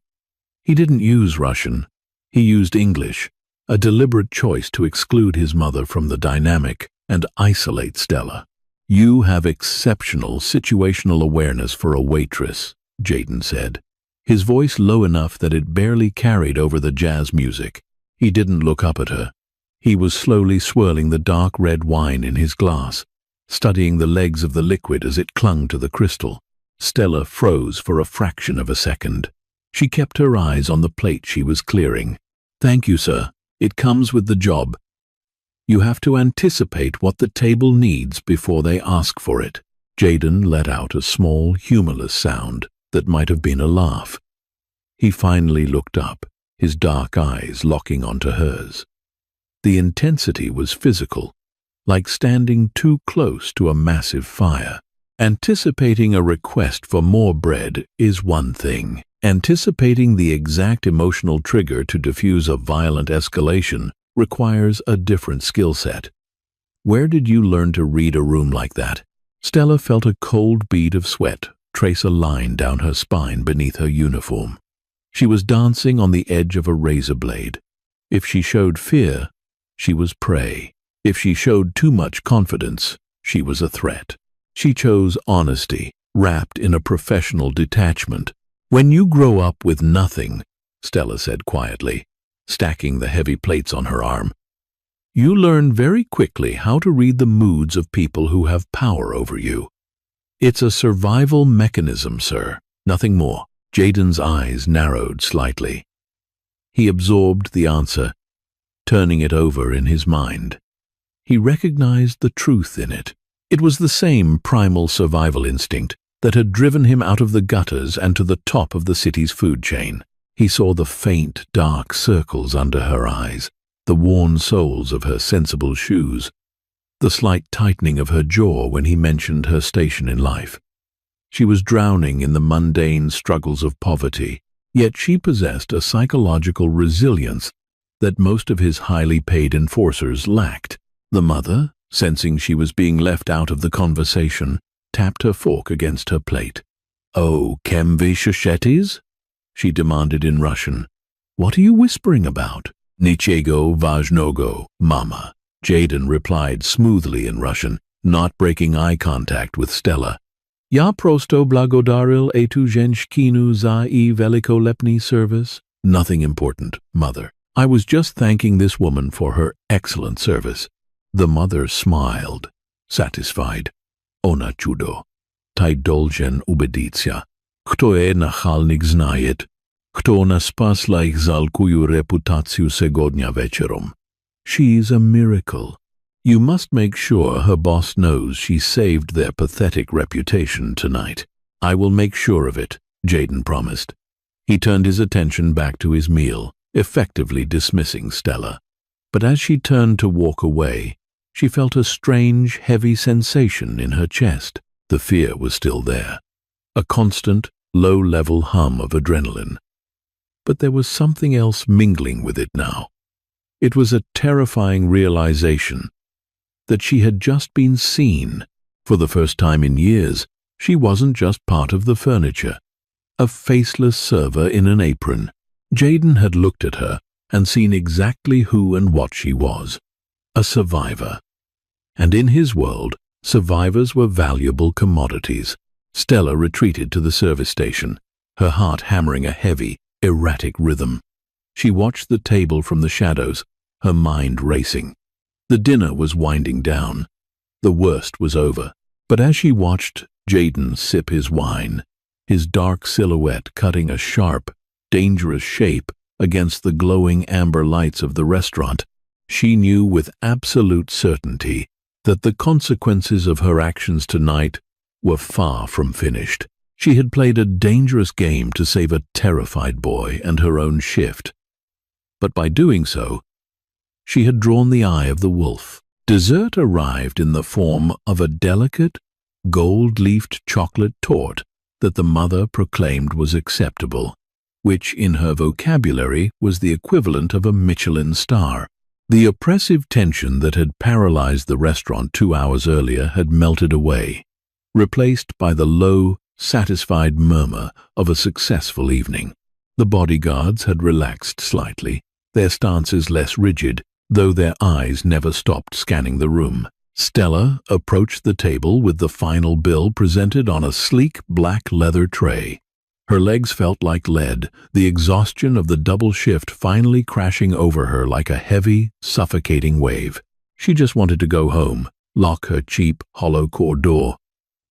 He didn't use Russian. He used English, a deliberate choice to exclude his mother from the dynamic and isolate Stella. "You have exceptional situational awareness for a waitress," Jaden said, his voice low enough that it barely carried over the jazz music. He didn't look up at her. He was slowly swirling the dark red wine in his glass, studying the legs of the liquid as it clung to the crystal. Stella froze for a fraction of a second. She kept her eyes on the plate she was clearing. "Thank you, sir. It comes with the job. You have to anticipate what the table needs before they ask for it." Jaden let out a small, humorless sound that might have been a laugh. He finally looked up, his dark eyes locking onto hers. The intensity was physical, like standing too close to a massive fire. Anticipating a request for more bread is one thing. Anticipating the exact emotional trigger to diffuse a violent escalation requires a different skill set. Where did you learn to read a room like that? Stella felt a cold bead of sweat trace a line down her spine beneath her uniform. She was dancing on the edge of a razor blade. If she showed fear, she was prey. If she showed too much confidence, she was a threat. She chose honesty, wrapped in a professional detachment. "When you grow up with nothing," Stella said quietly, stacking the heavy plates on her arm, "you learn very quickly how to read the moods of people who have power over you. It's a survival mechanism, sir, nothing more." Jaden's eyes narrowed slightly. He absorbed the answer, turning it over in his mind. He recognized the truth in it. It was the same primal survival instinct that had driven him out of the gutters and to the top of the city's food chain. He saw the faint, dark circles under her eyes, the worn soles of her sensible shoes, the slight tightening of her jaw when he mentioned her station in life. She was drowning in the mundane struggles of poverty, yet she possessed a psychological resilience that most of his highly paid enforcers lacked. The mother, sensing she was being left out of the conversation, tapped her fork against her plate. "Oh, kem vy shoshetis?" she demanded in Russian. "What are you whispering about?" "Nichego vajnogo, mama," Jaden replied smoothly in Russian, not breaking eye contact with Stella. "Ya prosto blagodaril etu zhenshkinu za I velikolepny service." "Nothing important, mother. I was just thanking this woman for her excellent service." The mother smiled, satisfied. "Ona chudo. Tai dolgen ubeditsia. Kto je nachalnik znает." Kto na spasla ich zalkuju reputaciju segodnia večerom. She's a miracle. You must make sure her boss knows she saved their pathetic reputation tonight. I will make sure of it, Jaden promised. He turned his attention back to his meal, effectively dismissing Stella. But as she turned to walk away, she felt a strange, heavy sensation in her chest. The fear was still there, a constant, low-level hum of adrenaline. But there was something else mingling with it now. It was a terrifying realization that she had just been seen. For the first time in years, she wasn't just part of the furniture. A faceless server in an apron. Jaden had looked at her and seen exactly who and what she was. A survivor. And in his world, survivors were valuable commodities. Stella retreated to the service station, her heart hammering a heavy, erratic rhythm. She watched the table from the shadows, her mind racing. The dinner was winding down. The worst was over. But as she watched Jaden sip his wine, his dark silhouette cutting a sharp, dangerous shape against the glowing amber lights of the restaurant, she knew with absolute certainty that the consequences of her actions tonight were far from finished. She had played a dangerous game to save a terrified boy and her own shift. But by doing so, she had drawn the eye of the wolf. Dessert arrived in the form of a delicate, gold-leafed chocolate torte that the mother proclaimed was acceptable, which in her vocabulary was the equivalent of a Michelin star. The oppressive tension that had paralyzed the restaurant 2 hours earlier had melted away, replaced by the low, satisfied murmur of a successful evening. The bodyguards had relaxed slightly, their stances less rigid, though their eyes never stopped scanning the room. Stella approached the table with the final bill presented on a sleek black leather tray. Her legs felt like lead, the exhaustion of the double shift finally crashing over her like a heavy, suffocating wave. She just wanted to go home, lock her cheap, hollow-core door,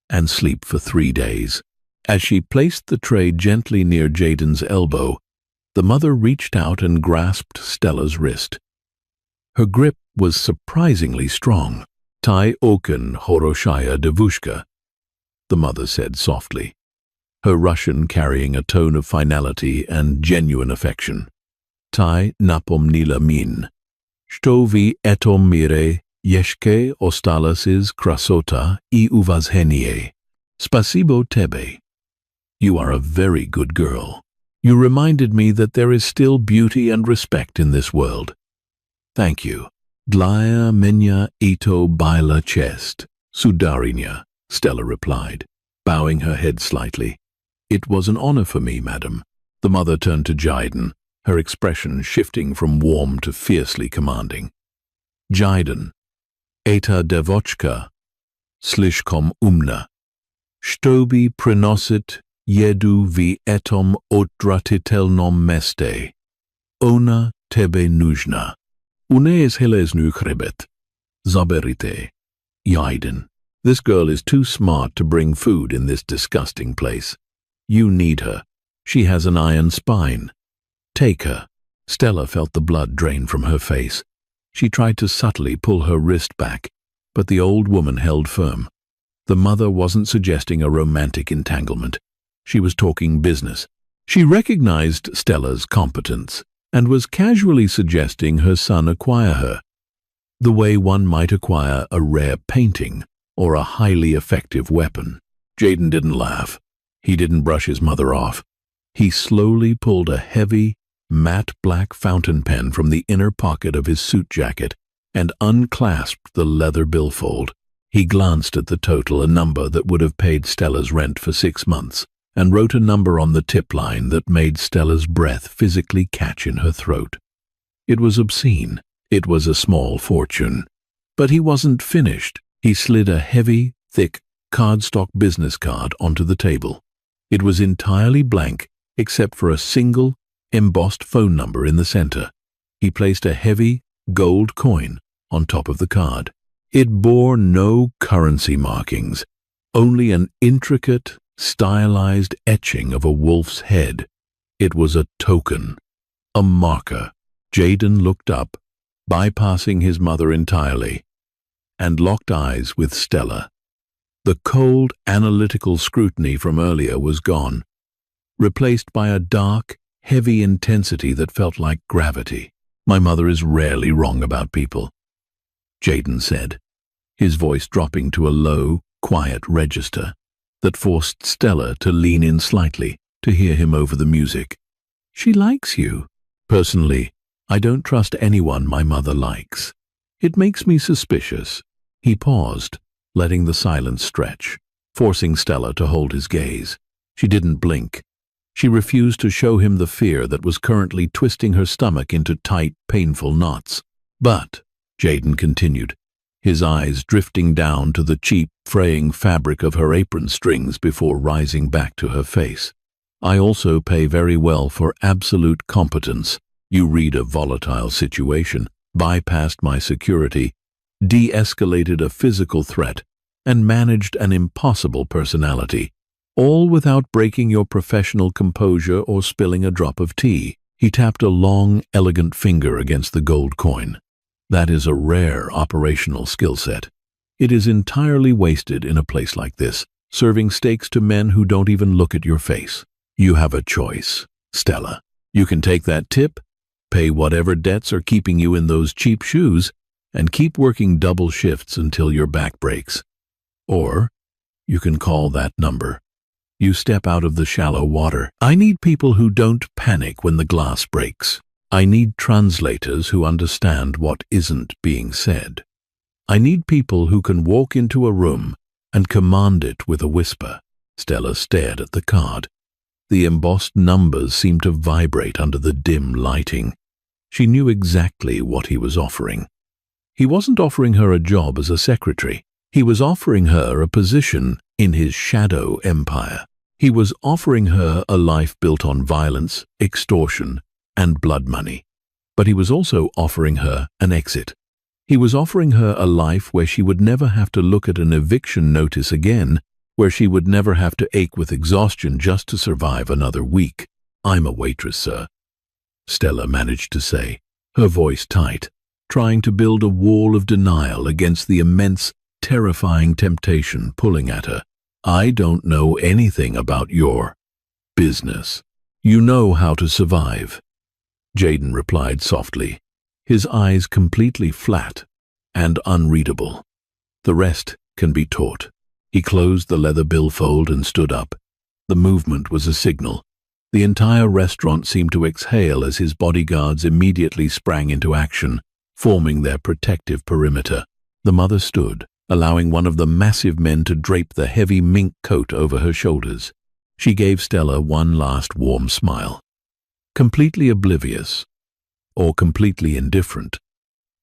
and sleep for 3 days. As she placed the tray gently near Jaden's elbow, the mother reached out and grasped Stella's wrist. Her grip was surprisingly strong. "Tai oken horoshaya devushka," the mother said softly, her Russian carrying a tone of finality and genuine affection. "Tai napomnila min, što vi etom mire yeshke ostalas iz krasota I uvazhenie. Spasibo tebe. You are a very good girl. You reminded me that there is still beauty and respect in this world. Thank you. Dlaya menya ito baila chest, Sudarinya," Stella replied, bowing her head slightly. "It was an honor for me, madam." The mother turned to Jaden, her expression shifting from warm to fiercely commanding. "Jaden, eta devochka, slishkom umna. Shtobi prinosit jedu vi etom odratitelnom meste. Ona tebe nužna. Unes helesnu chrebet. Zaberite. Jaden. This girl is too smart to bring food in this disgusting place. You need her. She has an iron spine. Take her." Stella felt the blood drain from her face. She tried to subtly pull her wrist back, but the old woman held firm. The mother wasn't suggesting a romantic entanglement. She was talking business. She recognized Stella's competence and was casually suggesting her son acquire her, the way one might acquire a rare painting or a highly effective weapon. Jaden didn't laugh. He didn't brush his mother off. He slowly pulled a heavy, matte black fountain pen from the inner pocket of his suit jacket and unclasped the leather billfold. He glanced at the total, a number that would have paid Stella's rent for 6 months, and wrote a number on the tip line that made Stella's breath physically catch in her throat. It was obscene. It was a small fortune. But he wasn't finished. He slid a heavy, thick, cardstock business card onto the table. It was entirely blank, except for a single, embossed phone number in the center. He placed a heavy, gold coin on top of the card. It bore no currency markings, only an intricate, stylized etching of a wolf's head, It was a token, a marker. Jaden looked up, bypassing his mother entirely, and locked eyes with Stella. The cold, analytical scrutiny from earlier was gone, replaced by a dark, heavy intensity that felt like gravity. "My mother is rarely wrong about people," Jaden said, his voice dropping to a low, quiet register that forced Stella to lean in slightly to hear him over the music. "She likes you. Personally, I don't trust anyone my mother likes. It makes me suspicious." He paused, letting the silence stretch, forcing Stella to hold his gaze. She didn't blink. She refused to show him the fear that was currently twisting her stomach into tight, painful knots. "But," Jaden continued, his eyes drifting down to the cheap, fraying fabric of her apron strings before rising back to her face, "I also pay very well for absolute competence. You read a volatile situation, bypassed my security, de-escalated a physical threat, and managed an impossible personality, all without breaking your professional composure or spilling a drop of tea." He tapped a long, elegant finger against the gold coin. "That is a rare operational skill set. It is entirely wasted in a place like this, serving steaks to men who don't even look at your face. You have a choice, Stella. You can take that tip, pay whatever debts are keeping you in those cheap shoes, and keep working double shifts until your back breaks. Or you can call that number. You step out of the shallow water. I need people who don't panic when the glass breaks. I need translators who understand what isn't being said. I need people who can walk into a room and command it with a whisper." Stella stared at the card. The embossed numbers seemed to vibrate under the dim lighting. She knew exactly what he was offering. He wasn't offering her a job as a secretary. He was offering her a position in his shadow empire. He was offering her a life built on violence, extortion, and blood money. But he was also offering her an exit. He was offering her a life where she would never have to look at an eviction notice again, where she would never have to ache with exhaustion just to survive another week. "I'm a waitress, sir," Stella managed to say, her voice tight, trying to build a wall of denial against the immense, terrifying temptation pulling at her. "I don't know anything about your business. You know how to survive," Jaden replied softly, his eyes completely flat and unreadable. "The rest can be taught." He closed the leather billfold and stood up. The movement was a signal. The entire restaurant seemed to exhale as his bodyguards immediately sprang into action, forming their protective perimeter. The mother stood, allowing one of the massive men to drape the heavy mink coat over her shoulders. She gave Stella one last warm smile. Completely oblivious, or completely indifferent,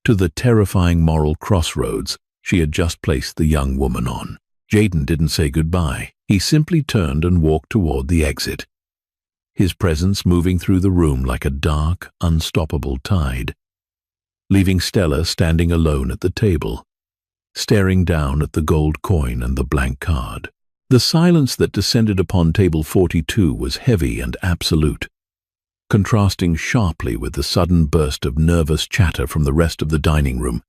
to the terrifying moral crossroads she had just placed the young woman on. Jaden didn't say goodbye. He simply turned and walked toward the exit, his presence moving through the room like a dark, unstoppable tide, leaving Stella standing alone at the table, staring down at the gold coin and the blank card. The silence that descended upon table 42 was heavy and absolute, contrasting sharply with the sudden burst of nervous chatter from the rest of the dining room,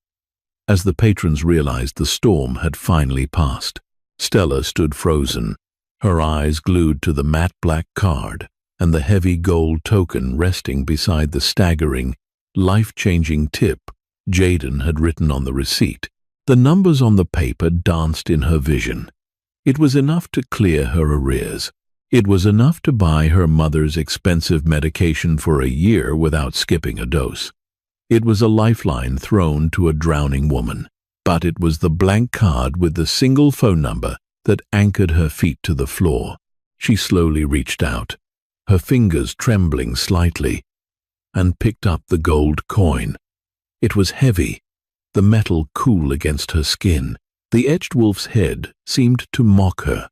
as the patrons realized the storm had finally passed. Stella stood frozen, her eyes glued to the matte black card and the heavy gold token resting beside the staggering, life-changing tip Jaden had written on the receipt. The numbers on the paper danced in her vision. It was enough to clear her arrears. It was enough to buy her mother's expensive medication for a year without skipping a dose. It was a lifeline thrown to a drowning woman. But it was the blank card with the single phone number that anchored her feet to the floor. She slowly reached out, her fingers trembling slightly, and picked up the gold coin. It was heavy, the metal cool against her skin. The etched wolf's head seemed to mock her,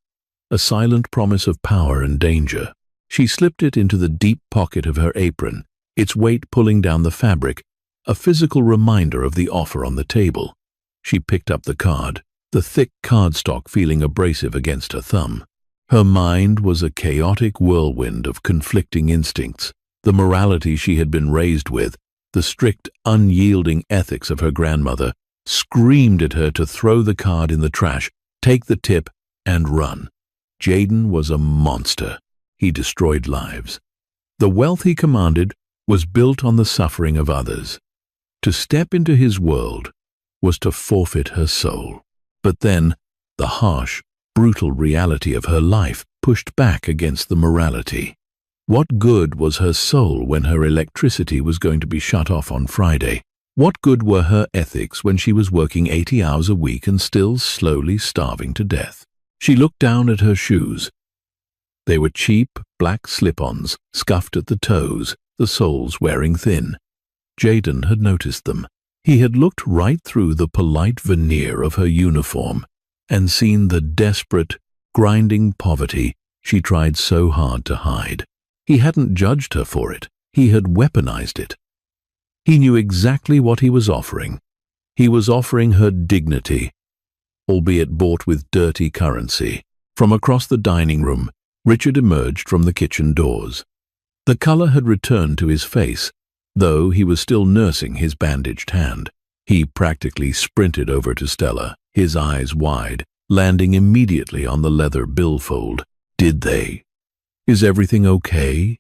a silent promise of power and danger. She slipped it into the deep pocket of her apron, its weight pulling down the fabric, a physical reminder of the offer on the table. She picked up the card, the thick cardstock feeling abrasive against her thumb. Her mind was a chaotic whirlwind of conflicting instincts. The morality she had been raised with, the strict, unyielding ethics of her grandmother, screamed at her to throw the card in the trash, take the tip, and run. Jaden was a monster. He destroyed lives. The wealth he commanded was built on the suffering of others. To step into his world was to forfeit her soul. But then, the harsh, brutal reality of her life pushed back against the morality. What good was her soul when her electricity was going to be shut off on Friday? What good were her ethics when she was working 80 hours a week and still slowly starving to death? She looked down at her shoes. They were cheap, black slip-ons, scuffed at the toes, the soles wearing thin. Jaden had noticed them. He had looked right through the polite veneer of her uniform and seen the desperate, grinding poverty she tried so hard to hide. He hadn't judged her for it. He had weaponized it. He knew exactly what he was offering. He was offering her dignity, albeit bought with dirty currency. From across the dining room, Richard emerged from the kitchen doors. The color had returned to his face, though he was still nursing his bandaged hand. He practically sprinted over to Stella, his eyes wide, landing immediately on the leather billfold. "Did they? Is everything okay?"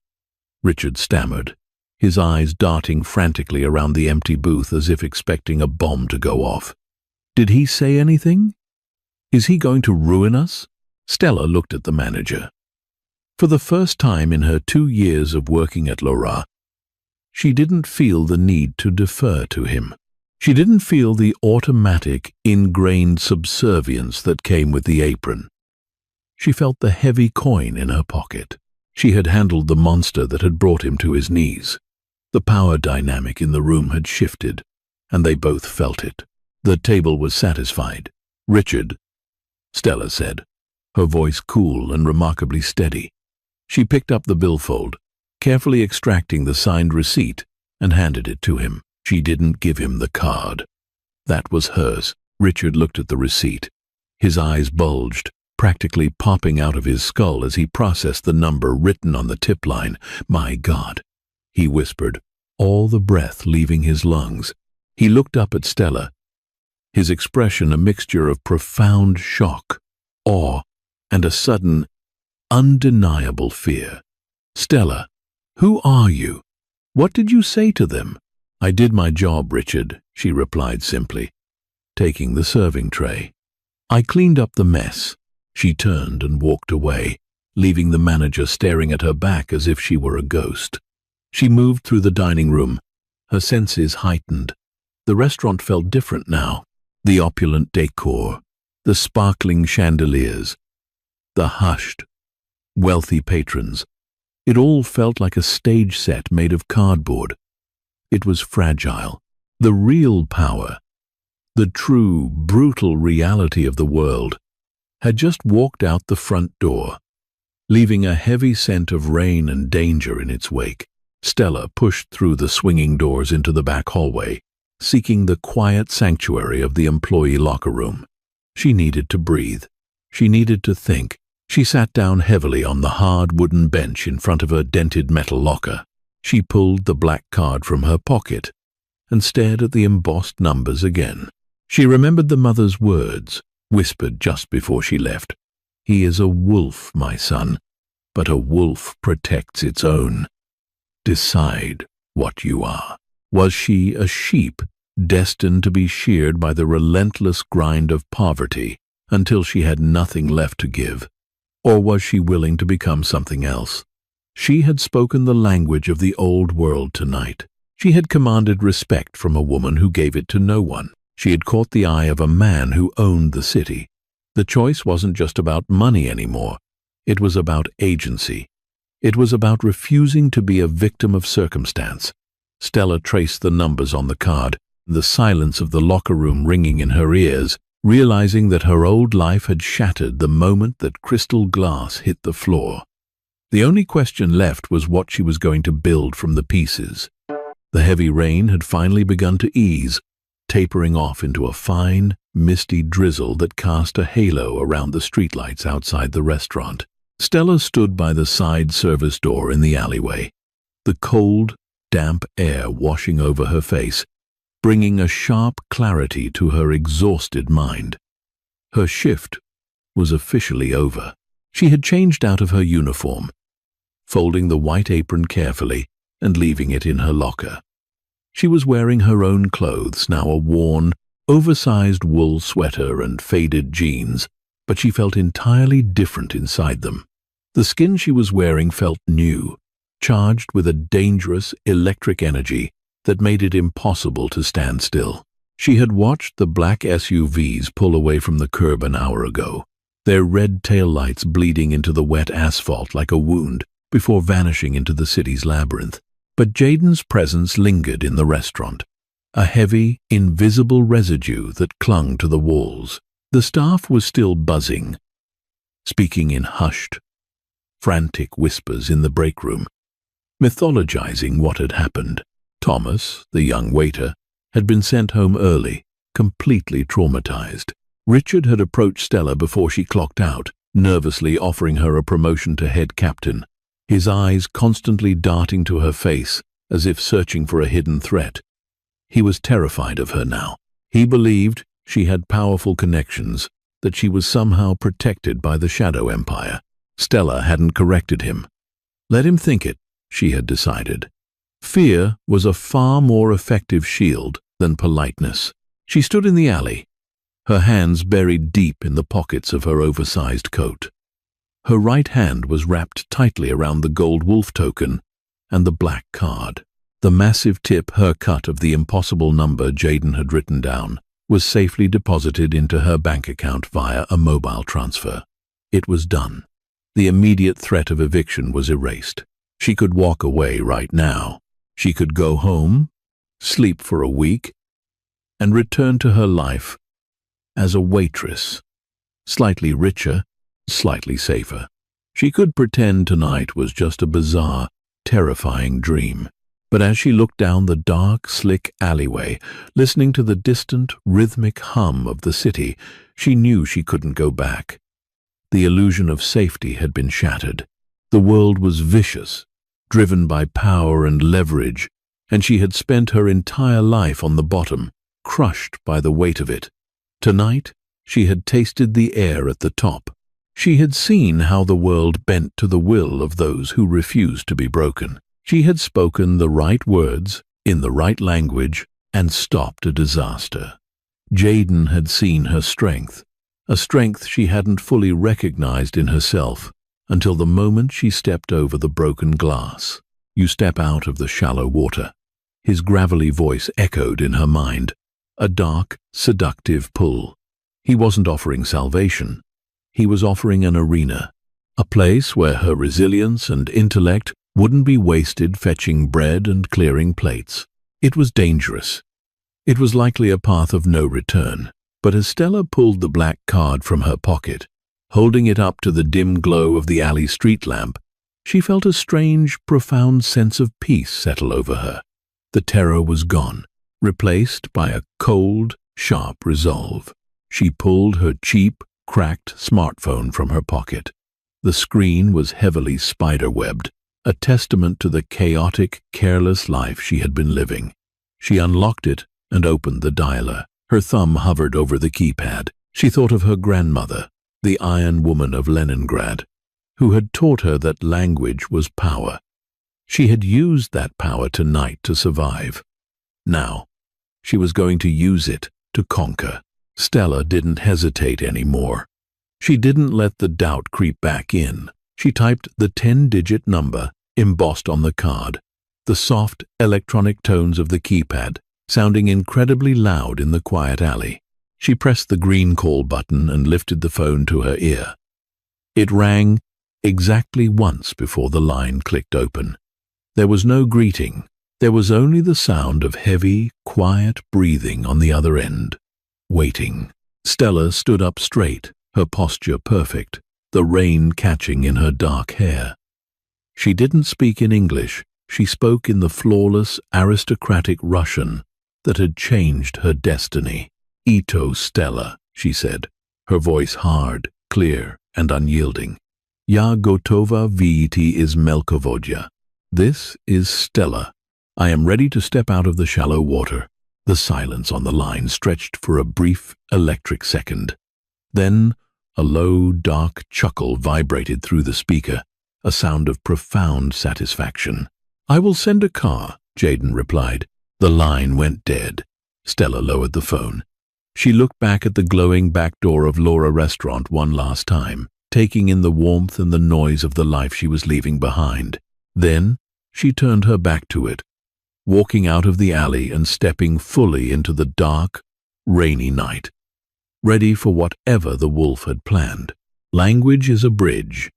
Richard stammered, his eyes darting frantically around the empty booth as if expecting a bomb to go off. "Did he say anything? Is he going to ruin us?" Stella looked at the manager. For the first time in her 2 years of working at Laura, she didn't feel the need to defer to him. She didn't feel the automatic, ingrained subservience that came with the apron. She felt the heavy coin in her pocket. She had handled the monster that had brought him to his knees. The power dynamic in the room had shifted, and they both felt it. The table was satisfied. "Richard," Stella said, her voice cool and remarkably steady. She picked up the billfold, carefully extracting the signed receipt, and handed it to him. She didn't give him the card. That was hers. Richard looked at the receipt. His eyes bulged, practically popping out of his skull as he processed the number written on the tip line. "My God," he whispered, all the breath leaving his lungs. He looked up at Stella, his expression a mixture of profound shock, awe, and a sudden, undeniable fear. "Stella, who are you? What did you say to them?" "I did my job, Richard," she replied simply, taking the serving tray. "I cleaned up the mess." She turned and walked away, leaving the manager staring at her back as if she were a ghost. She moved through the dining room, her senses heightened. The restaurant felt different now. The opulent decor, the sparkling chandeliers, the hushed, wealthy patrons. It all felt like a stage set made of cardboard. It was fragile. The real power, the true, brutal reality of the world, had just walked out the front door, leaving a heavy scent of rain and danger in its wake. Stella pushed through the swinging doors into the back hallway, seeking the quiet sanctuary of the employee locker room. She needed to breathe. She needed to think. She sat down heavily on the hard wooden bench in front of her dented metal locker. She pulled the black card from her pocket and stared at the embossed numbers again. She remembered the mother's words, whispered just before she left. "He is a wolf, my son, but a wolf protects its own. Decide what you are." Was she a sheep destined to be sheared by the relentless grind of poverty until she had nothing left to give? Or was she willing to become something else? She had spoken the language of the old world tonight. She had commanded respect from a woman who gave it to no one. She had caught the eye of a man who owned the city. The choice wasn't just about money anymore. It was about agency. It was about refusing to be a victim of circumstance. Stella traced the numbers on the card, the silence of the locker room ringing in her ears, realizing that her old life had shattered the moment that crystal glass hit the floor. The only question left was what she was going to build from the pieces. The heavy rain had finally begun to ease, tapering off into a fine, misty drizzle that cast a halo around the streetlights outside the restaurant. Stella stood by the side service door in the alleyway, the cold, damp air washing over her face, bringing a sharp clarity to her exhausted mind. Her shift was officially over. She had changed out of her uniform, folding the white apron carefully and leaving it in her locker. She was wearing her own clothes, now a worn, oversized wool sweater and faded jeans, but she felt entirely different inside them. The skin she was wearing felt new, charged with a dangerous electric energy that made it impossible to stand still. She had watched the black SUVs pull away from the curb an hour ago, their red taillights bleeding into the wet asphalt like a wound before vanishing into the city's labyrinth. But Jaden's presence lingered in the restaurant, a heavy, invisible residue that clung to the walls. The staff was still buzzing, speaking in hushed, frantic whispers in the break room, mythologizing what had happened. Thomas, the young waiter, had been sent home early, completely traumatized. Richard had approached Stella before she clocked out, nervously offering her a promotion to head captain, his eyes constantly darting to her face as if searching for a hidden threat. He was terrified of her now. He believed she had powerful connections, that she was somehow protected by the Shadow Empire. Stella hadn't corrected him. Let him think it, she had decided. Fear was a far more effective shield than politeness. She stood in the alley, her hands buried deep in the pockets of her oversized coat. Her right hand was wrapped tightly around the gold wolf token and the black card. The massive tip, her cut of the impossible number Jaden had written down, was safely deposited into her bank account via a mobile transfer. It was done. The immediate threat of eviction was erased. She could walk away right now. She could go home, sleep for a week, and return to her life as a waitress, slightly richer, slightly safer. She could pretend tonight was just a bizarre, terrifying dream. But as she looked down the dark, slick alleyway, listening to the distant, rhythmic hum of the city, she knew she couldn't go back. The illusion of safety had been shattered. The world was vicious, driven by power and leverage, and she had spent her entire life on the bottom, crushed by the weight of it. Tonight, she had tasted the air at the top. She had seen how the world bent to the will of those who refused to be broken. She had spoken the right words, in the right language, and stopped a disaster. Jaden had seen her strength, a strength she hadn't fully recognized in herself until the moment she stepped over the broken glass. You step out of the shallow water. His gravelly voice echoed in her mind, a dark, seductive pull. He wasn't offering salvation. He was offering an arena, a place where her resilience and intellect wouldn't be wasted fetching bread and clearing plates. It was dangerous. It was likely a path of no return. But as Stella pulled the black card from her pocket, holding it up to the dim glow of the alley street lamp, she felt a strange, profound sense of peace settle over her. The terror was gone, replaced by a cold, sharp resolve. She pulled her cheap, cracked smartphone from her pocket. The screen was heavily spider-webbed, a testament to the chaotic, careless life she had been living. She unlocked it and opened the dialer. Her thumb hovered over the keypad. She thought of her grandmother, the Iron Woman of Leningrad, who had taught her that language was power. She had used that power tonight to survive. Now, she was going to use it to conquer. Stella didn't hesitate anymore. She didn't let the doubt creep back in. She typed the 10-digit number embossed on the card, the soft electronic tones of the keypad sounding incredibly loud in the quiet alley. She pressed the green call button and lifted the phone to her ear. It rang exactly once before the line clicked open. There was no greeting. There was only the sound of heavy, quiet breathing on the other end. Waiting. Stella stood up straight, her posture perfect, the rain catching in her dark hair. She didn't speak in English. She spoke in the flawless, aristocratic Russian that had changed her destiny. "Ito Stella," she said, her voice hard, clear, and unyielding. Ja gotowa vyjти iz Melkovodja. This is Stella. I am ready to step out of the shallow water. The silence on the line stretched for a brief, electric second. Then, a low, dark chuckle vibrated through the speaker, a sound of profound satisfaction. I will send a car, Jaden replied. The line went dead. Stella lowered the phone. She looked back at the glowing back door of Laura Restaurant one last time, taking in the warmth and the noise of the life she was leaving behind. Then, she turned her back to it, walking out of the alley and stepping fully into the dark, rainy night, ready for whatever the wolf had planned. Language is a bridge,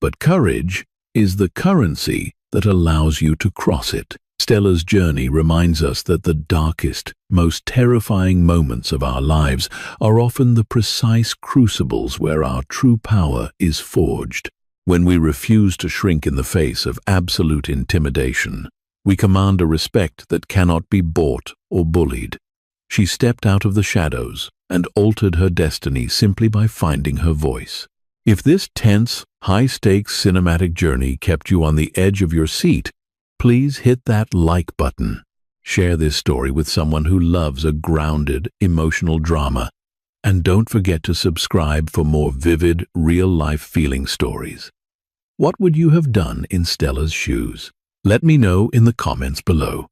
but courage is the currency that allows you to cross it. Stella's journey reminds us that the darkest, most terrifying moments of our lives are often the precise crucibles where our true power is forged. When we refuse to shrink in the face of absolute intimidation, we command a respect that cannot be bought or bullied. She stepped out of the shadows and altered her destiny simply by finding her voice. If this tense, high-stakes cinematic journey kept you on the edge of your seat, please hit that like button. Share this story with someone who loves a grounded, emotional drama. And don't forget to subscribe for more vivid, real-life feeling stories. What would you have done in Stella's shoes? Let me know in the comments below.